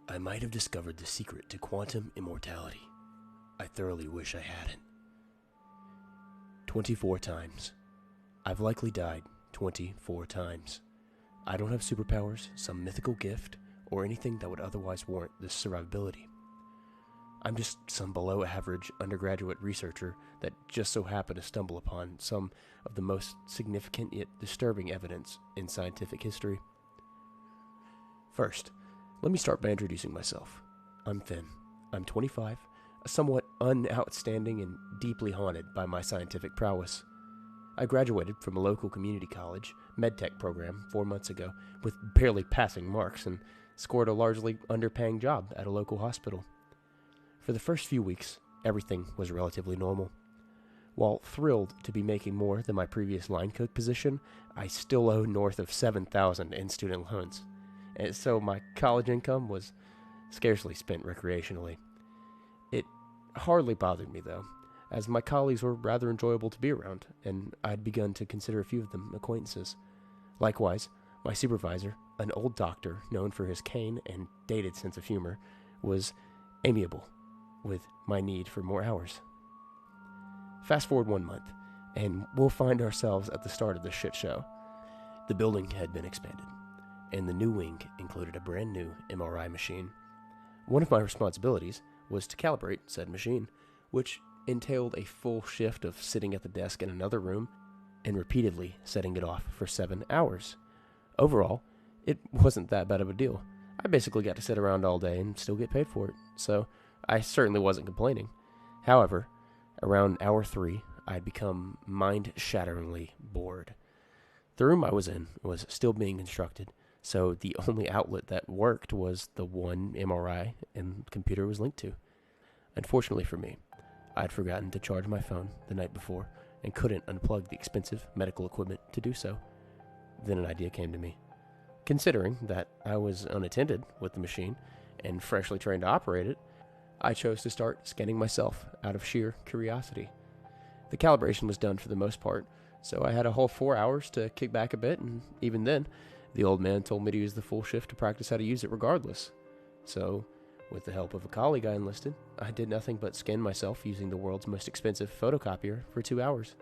I might have discovered the secret to quantum immortality. I thoroughly wish I hadn't. 24 times. I've likely died 24 times. I don't have superpowers, some mythical gift, or anything that would otherwise warrant this survivability. I'm just some below-average undergraduate researcher that just so happened to stumble upon some of the most significant yet disturbing evidence in scientific history. First, let me start by introducing myself. I'm Finn. I'm 25, somewhat unoutstanding and deeply haunted by my scientific prowess. I graduated from a local community college medtech program 4 months ago with barely passing marks and scored a largely underpaying job at a local hospital. For the first few weeks, everything was relatively normal. While thrilled to be making more than my previous line cook position, I still owe north of $7,000 in student loans, and so my college income was scarcely spent recreationally. It hardly bothered me, though, as my colleagues were rather enjoyable to be around, and I'd begun to consider a few of them acquaintances. Likewise, my supervisor, an old doctor known for his cane and dated sense of humor, was amiable with my need for more hours. Fast forward 1 month, and we'll find ourselves at the start of this shit show. The building had been expanded, and the new wing included a brand new MRI machine. One of my responsibilities was to calibrate said machine, which entailed a full shift of sitting at the desk in another room and repeatedly setting it off for 7 hours. Overall, it wasn't that bad of a deal. I basically got to sit around all day and still get paid for it, so I certainly wasn't complaining. However, around hour 3, I'd become mind-shatteringly bored. The room I was in was still being constructed, so the only outlet that worked was the one MRI and computer was linked to. Unfortunately for me, I'd forgotten to charge my phone the night before and couldn't unplug the expensive medical equipment to do so. Then an idea came to me. Considering that I was unattended with the machine and freshly trained to operate it, I chose to start scanning myself out of sheer curiosity. The calibration was done for the most part, so I had a whole 4 hours to kick back a bit, and even then, the old man told me to use the full shift to practice how to use it regardless. So, with the help of a colleague I enlisted, I did nothing but scan myself using the world's most expensive photocopier for 2 hours.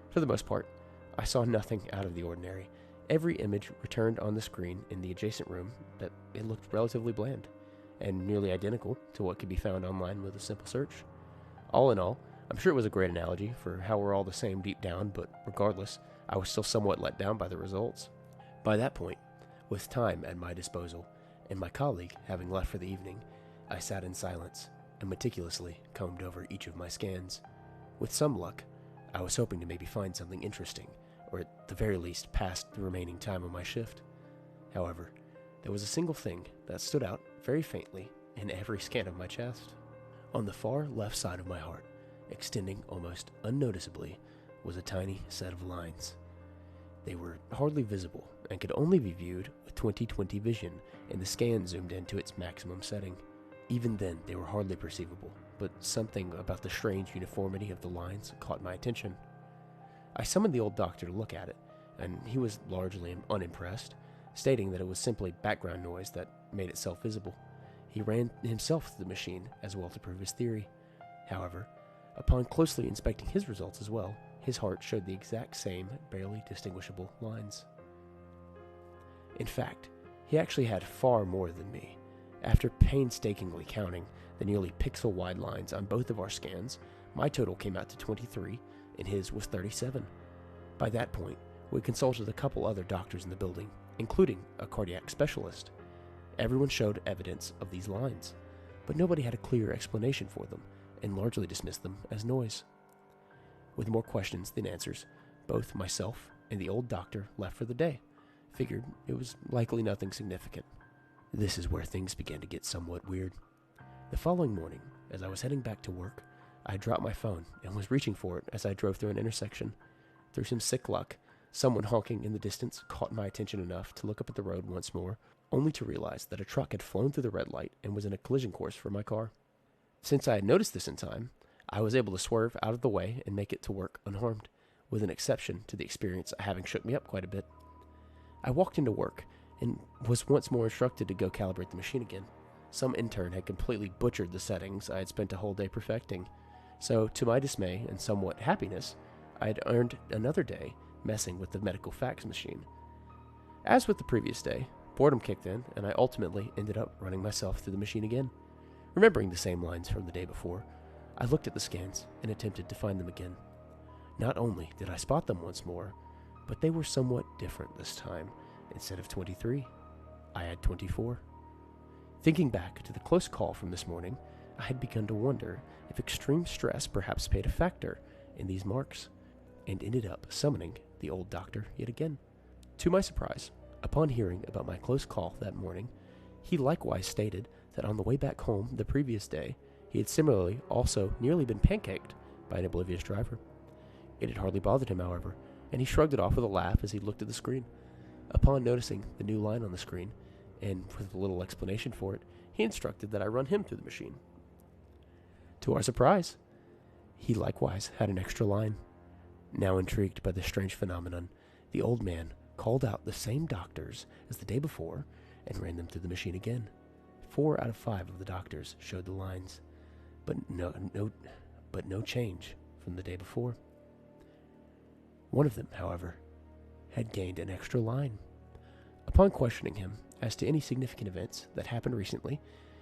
For the most part, I saw nothing out of the ordinary. Every image returned on the screen in the adjacent room that it looked relatively bland, and nearly identical to what could be found online with a simple search. All in all, I'm sure it was a great analogy for how we're all the same deep down, but regardless, I was still somewhat let down by the results. By that point, with time at my disposal, and my colleague having left for the evening, I sat in silence and meticulously combed over each of my scans. With some luck, I was hoping to maybe find something interesting, or at the very least pass the remaining time of my shift. However, there was a single thing that stood out very faintly in every scan of my chest. On the far left side of my heart, extending almost unnoticeably, was a tiny set of lines. They were hardly visible and could only be viewed with 20/20 vision, and the scan zoomed in to its maximum setting. Even then, they were hardly perceivable, but something about the strange uniformity of the lines caught my attention. I summoned the old doctor to look at it, and he was largely unimpressed, stating that it was simply background noise that made itself visible. He ran himself through the machine as well to prove his theory. However, upon closely inspecting his results as well, his heart showed the exact same, barely distinguishable lines. In fact, he actually had far more than me. After painstakingly counting the nearly pixel-wide lines on both of our scans, my total came out to 23, and his was 37. By that point, we consulted a couple other doctors in the building, including a cardiac specialist. Everyone showed evidence of these lines, but nobody had a clear explanation for them, and largely dismissed them as noise. With more questions than answers, both myself and the old doctor left for the day. Figured it was likely nothing significant. This is where things began to get somewhat weird. The following morning, as I was heading back to work, I dropped my phone and was reaching for it as I drove through an intersection. Through some sick luck, someone honking in the distance caught my attention enough to look up at the road once more, only to realize that a truck had flown through the red light and was in a collision course for my car. Since I had noticed this in time, I was able to swerve out of the way and make it to work unharmed, with an exception to the experience having shook me up quite a bit. I walked into work and was once more instructed to go calibrate the machine again. Some intern had completely butchered the settings I had spent a whole day perfecting. So, to my dismay and somewhat happiness, I had earned another day messing with the medical fax machine. As with the previous day, boredom kicked in, and I ultimately ended up running myself through the machine again. Remembering the same lines from the day before, I looked at the scans and attempted to find them again. Not only did I spot them once more, but they were somewhat different this time. Instead of 23, I had 24. Thinking back to the close call from this morning, I had begun to wonder if extreme stress perhaps played a factor in these marks, and ended up summoning the old doctor yet again. To my surprise, upon hearing about my close call that morning, he likewise stated that on the way back home the previous day, he had similarly also nearly been pancaked by an oblivious driver. It had hardly bothered him, however, and he shrugged it off with a laugh as he looked at the screen. Upon noticing the new line on the screen, and with a little explanation for it, he instructed that I run him through the machine. To our surprise, he likewise had an extra line. Now intrigued by this strange phenomenon, the old man called out the same doctors as the day before and ran them through the machine again. 4 out of 5 of the doctors showed the lines, but no change from the day before. One of them, however, had gained an extra line. Upon questioning him as to any significant events that happened recently,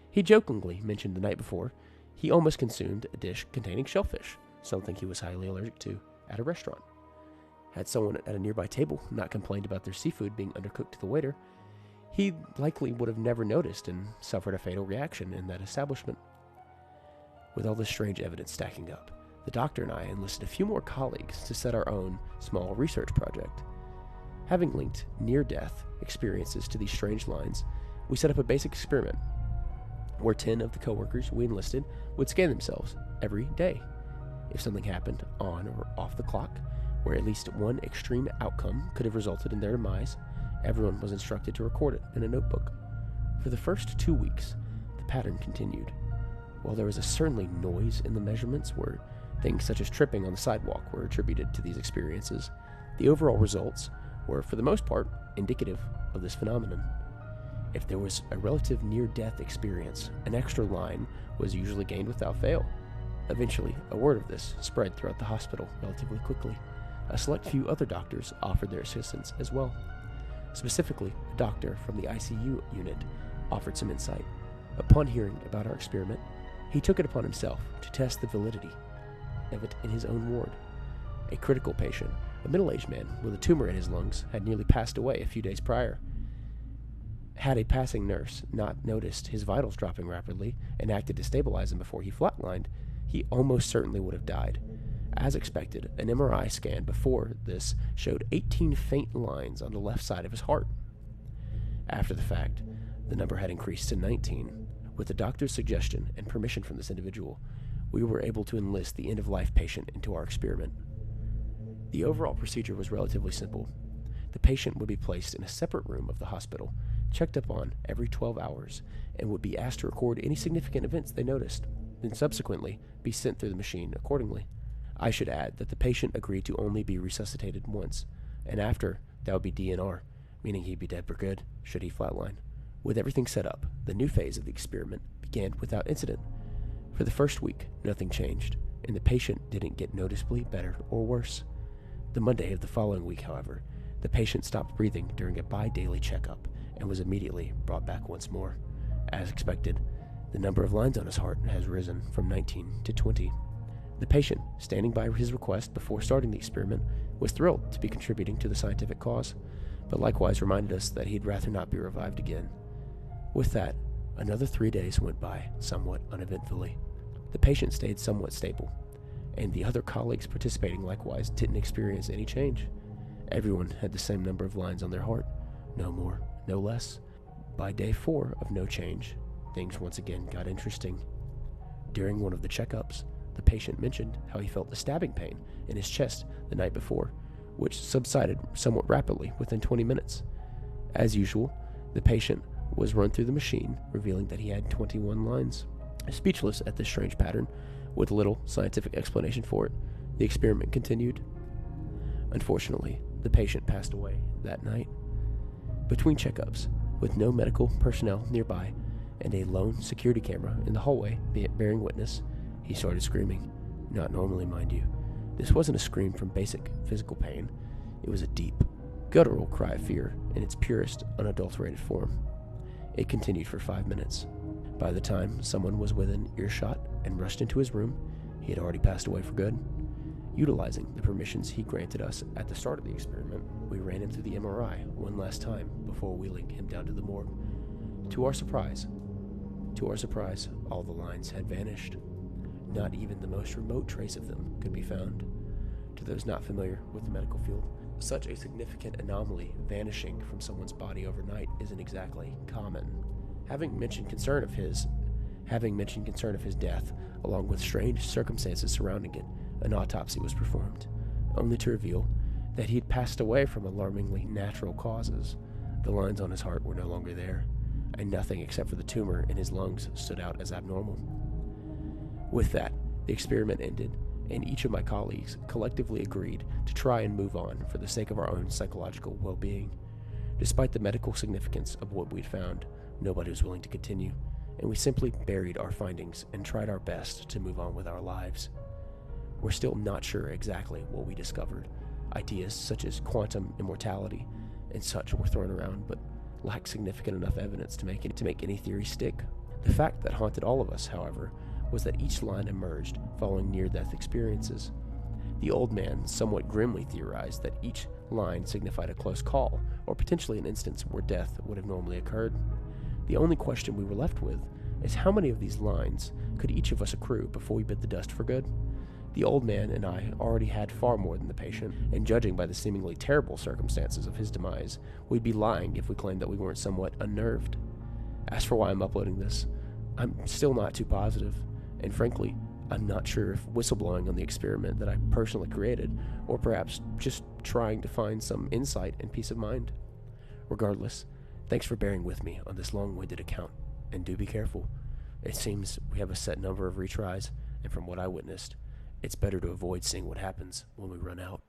he jokingly mentioned the night before he almost consumed a dish containing shellfish, something he was highly allergic to, at a restaurant. Had someone at a nearby table not complained about their seafood being undercooked to the waiter, he likely would have never noticed and suffered a fatal reaction in that establishment. With all this strange evidence stacking up, the doctor and I enlisted a few more colleagues to set our own small research project. Having linked near-death experiences to these strange lines, we set up a basic experiment where 10 of the coworkers we enlisted would scan themselves every day. If something happened on or off the clock, where at least one extreme outcome could have resulted in their demise, everyone was instructed to record it in a notebook. For the first 2 weeks, the pattern continued. While there was a certainly noise in the measurements where things such as tripping on the sidewalk were attributed to these experiences, the overall results were, for the most part, indicative of this phenomenon. If there was a relative near-death experience, an extra line was usually gained without fail. Eventually, a word of this spread throughout the hospital relatively quickly. A select few other doctors offered their assistance as well. Specifically, a doctor from the ICU unit offered some insight. Upon hearing about our experiment, he took it upon himself to test the validity of it in his own ward. A critical patient, a middle-aged man with a tumor in his lungs, had nearly passed away a few days prior. Had a passing nurse not noticed his vitals dropping rapidly and acted to stabilize him before he flatlined, he almost certainly would have died. As expected, an MRI scan before this showed 18 faint lines on the left side of his heart. After the fact, the number had increased to 19. With the doctor's suggestion and permission from this individual, we were able to enlist the end-of-life patient into our experiment. The overall procedure was relatively simple. The patient would be placed in a separate room of the hospital, checked up on every 12 hours, and would be asked to record any significant events they noticed, then subsequently be sent through the machine accordingly. I should add that the patient agreed to only be resuscitated once, and after, that would be DNR, meaning he'd be dead for good should he flatline. With everything set up, the new phase of the experiment began without incident. For the first week, nothing changed, and the patient didn't get noticeably better or worse. The Monday of the following week, however, the patient stopped breathing during a bi-daily checkup and was immediately brought back once more. As expected, the number of lines on his heart has risen from 19 to 20. The patient, standing by his request before starting the experiment, was thrilled to be contributing to the scientific cause, but likewise reminded us that he'd rather not be revived again. With that, another 3 days went by somewhat uneventfully. The patient stayed somewhat stable, and the other colleagues participating likewise didn't experience any change. Everyone had the same number of lines on their heart, no more, no less. By day 4 of no change, things once again got interesting. During one of the checkups, the patient mentioned how he felt a stabbing pain in his chest the night before, which subsided somewhat rapidly within 20 minutes. As usual, the patient was run through the machine, revealing that he had 21 lines. Speechless at this strange pattern, with little scientific explanation for it, the experiment continued. Unfortunately, the patient passed away that night. Between checkups, with no medical personnel nearby, and a lone security camera in the hallway bearing witness, he started screaming. Not normally, mind you. This wasn't a scream from basic physical pain. It was a deep, guttural cry of fear in its purest, unadulterated form. It continued for 5 minutes. By the time someone was within earshot and rushed into his room, he had already passed away for good. Utilizing the permissions he granted us at the start of the experiment, we ran him through the MRI one last time before wheeling him down to the morgue. To our surprise, all the lines had vanished. Not even the most remote trace of them could be found. To those not familiar with the medical field, such a significant anomaly vanishing from someone's body overnight isn't exactly common. Having mentioned concern of his death, along with strange circumstances surrounding it, an autopsy was performed, only to reveal that he had passed away from alarmingly natural causes. The lines on his heart were no longer there, and nothing except for the tumor in his lungs stood out as abnormal. With that, the experiment ended, and each of my colleagues collectively agreed to try and move on for the sake of our own psychological well-being. Despite the medical significance of what we'd found, nobody was willing to continue, and we simply buried our findings and tried our best to move on with our lives. We're still not sure exactly what we discovered. Ideas such as quantum immortality and such were thrown around, but lacked significant enough evidence to make any theory stick. The fact that haunted all of us, however, was that each line emerged following near-death experiences. The old man somewhat grimly theorized that each line signified a close call, or potentially an instance where death would have normally occurred. The only question we were left with is how many of these lines could each of us accrue before we bit the dust for good? The old man and I already had far more than the patient, and judging by the seemingly terrible circumstances of his demise, we'd be lying if we claimed that we weren't somewhat unnerved. As for why I'm uploading this, I'm still not too positive, and frankly, I'm not sure if whistleblowing on the experiment that I personally created, or perhaps just trying to find some insight and peace of mind. Regardless, thanks for bearing with me on this long-winded account, and do be careful. It seems we have a set number of retries, and from what I witnessed, it's better to avoid seeing what happens when we run out.